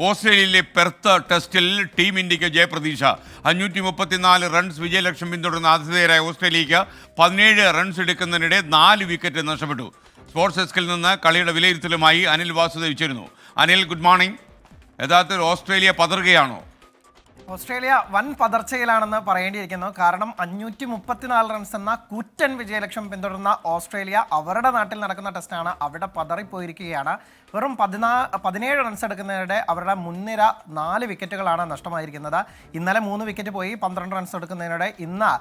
ഓസ്ട്രേലിയയിലെ പെർത്ത് ടെസ്റ്റിൽ ടീം ഇന്ത്യക്ക് ജയപ്രതീക്ഷ. 534 റൺസ് വിജയലക്ഷ്യം പിന്തുടർന്ന ആതിഥേയരായ ഓസ്ട്രേലിയക്ക് 17 റൺസ് എടുക്കുന്നതിനിടെ 4 വിക്കറ്റ് നഷ്ടപ്പെട്ടു. സ്പോർട്സ് ഡെസ്കിൽ നിന്ന് കളിയുടെ വിലയിരുത്തലുമായി അനിൽ വാസുദേവ് ചേരുന്നു. Anil, good morning. യഥാർത്ഥത്തിൽ ഓസ്ട്രേലിയ പതറുകയാണോ? ഓസ്ട്രേലിയ വൻ പതർച്ചയിലാണെന്ന് പറയേണ്ടിയിരിക്കുന്നു. കാരണം 534 റൺസ് എന്ന കൂറ്റൻ വിജയലക്ഷ്യം പിന്തുടർന്ന ഓസ്ട്രേലിയ അവരുടെ നാട്ടിൽ നടക്കുന്ന ടെസ്റ്റാണ്, അവിടെ പതറിപ്പോയിരിക്കുകയാണ്. വെറും 17 റൺസ് എടുക്കുന്നതിനിടെ അവരുടെ മുൻനിര 4 വിക്കറ്റുകളാണ് നഷ്ടമായിരിക്കുന്നത്. ഇന്നലെ 3 വിക്കറ്റ് പോയി 12 റൺസ് എടുക്കുന്നതിനിടെ ഇന്ന്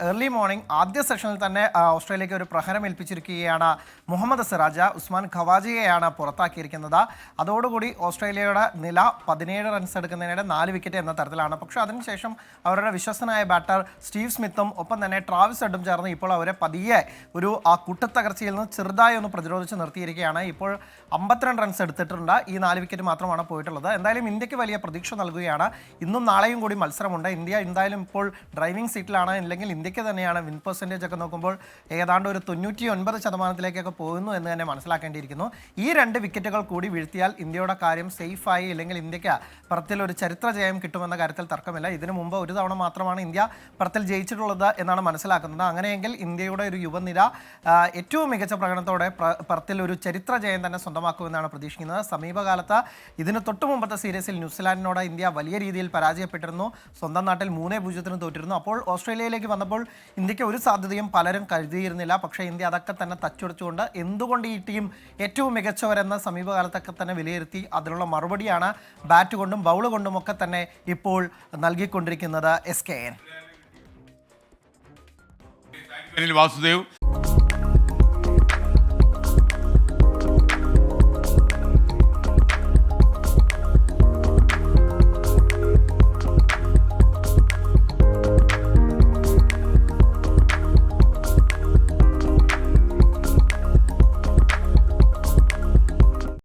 ഏർലി മോർണിംഗ് ആദ്യ സെഷനിൽ തന്നെ ഓസ്ട്രേലിയക്ക് ഒരു പ്രഹരം ഏൽപ്പിച്ചിരിക്കുകയാണ് മുഹമ്മദ് സിറാജ്. ഉസ്മാൻ ഖവാജിയെയാണ് പുറത്താക്കിയിരിക്കുന്നത്. അതോടുകൂടി ഓസ്ട്രേലിയയുടെ നില 17 റൺസ് എടുക്കുന്നതിനിടെ 4 വിക്കറ്റ് എന്ന തരത്തിലാണ്. പക്ഷേ അതിനുശേഷം അവരുടെ വിശ്വസനായ ബാറ്റർ സ്റ്റീവ് സ്മിത്തും ഒപ്പം തന്നെ ട്രാവിസ് ഹെഡും ചേർന്ന് ഇപ്പോൾ അവരെ പതിയെ ഒരു ആ കൂട്ടത്തകർച്ചയിൽ നിന്ന് ചെറുതായി ഒന്ന് പ്രതിരോധിച്ച് നിർത്തിയിരിക്കുകയാണ്. ഇപ്പോൾ 52 റൺസ് എടുത്തിട്ടുണ്ട്. ഈ 4 വിക്കറ്റ് മാത്രമാണ് പോയിട്ടുള്ളത്. എന്തായാലും ഇന്ത്യക്ക് വലിയ പ്രതീക്ഷ നൽകുകയാണ്. ഇന്നും നാളെയും കൂടി മത്സരമുണ്ട്. ഇന്ത്യ എന്തായാലും ഇപ്പോൾ ഡ്രൈവിംഗ് സീറ്റിലാണ്. അല്ലെങ്കിൽ ഇന്ത്യക്ക് തന്നെയാണ് വിൻ പെർസെൻറ്റേജ് ഒക്കെ നോക്കുമ്പോൾ ഏതാണ്ട് ഒരു 99% പോകുന്നു എന്ന് തന്നെ മനസ്സിലാക്കേണ്ടിയിരിക്കുന്നു. ഈ 2 വിക്കറ്റുകൾ കൂടി വീഴ്ത്തിയാൽ ഇന്ത്യയുടെ കാര്യം സേഫായി. അല്ലെങ്കിൽ ഇന്ത്യക്ക് പെർത്തിൽ ഒരു ചരിത്ര ജയം കിട്ടുമെന്ന കാര്യത്തിൽ തർക്കമില്ല. ഇതിനു മുമ്പ് ഒരു തവണ മാത്രമാണ് ഇന്ത്യ പെർത്തിൽ ജയിച്ചിട്ടുള്ളത് എന്നാണ് മനസ്സിലാക്കുന്നത്. അങ്ങനെയെങ്കിൽ ഇന്ത്യയുടെ ഒരു യുവനിര ഏറ്റവും മികച്ച പ്രകടനത്തോടെ പെർത്തിൽ ഒരു ചരിത്ര ജയം തന്നെ സ്വന്തമാക്കുമെന്നാണ് പ്രതീക്ഷിക്കുന്നത്. സമീപകാലത്ത് ഇതിന് തൊട്ട് മുമ്പത്തെ സീരീസിൽ ന്യൂസിലാൻഡിനോട് ഇന്ത്യ വലിയ രീതിയിൽ പരാജയപ്പെട്ടിരുന്നു. സ്വന്തം നാട്ടിൽ 3-0 തോറ്റിരുന്നു. അപ്പോൾ ഓസ്ട്രേലിയയിലേക്ക് വന്നപ്പോൾ ഇന്ത്യക്ക് ഒരു സാധ്യതയും പലരും കരുതിയിരുന്നില്ല. പക്ഷേ ഇന്ത്യ അതൊക്കെ തന്നെ തച്ചുടച്ചുകൊണ്ട് എന്തുകൊണ്ട് ഈ ടീം ഏറ്റവും മികച്ചവരെന്ന് സമീപകാലത്തൊക്കെ തന്നെ വിലയിരുത്തി അതിനുള്ള മറുപടിയാണ് ബാറ്റ് കൊണ്ടും ബൗൾ കൊണ്ടും ഒക്കെ തന്നെ ഇപ്പോൾ നൽകിക്കൊണ്ടിരിക്കുന്നത് SKN. വാസുദേവ്.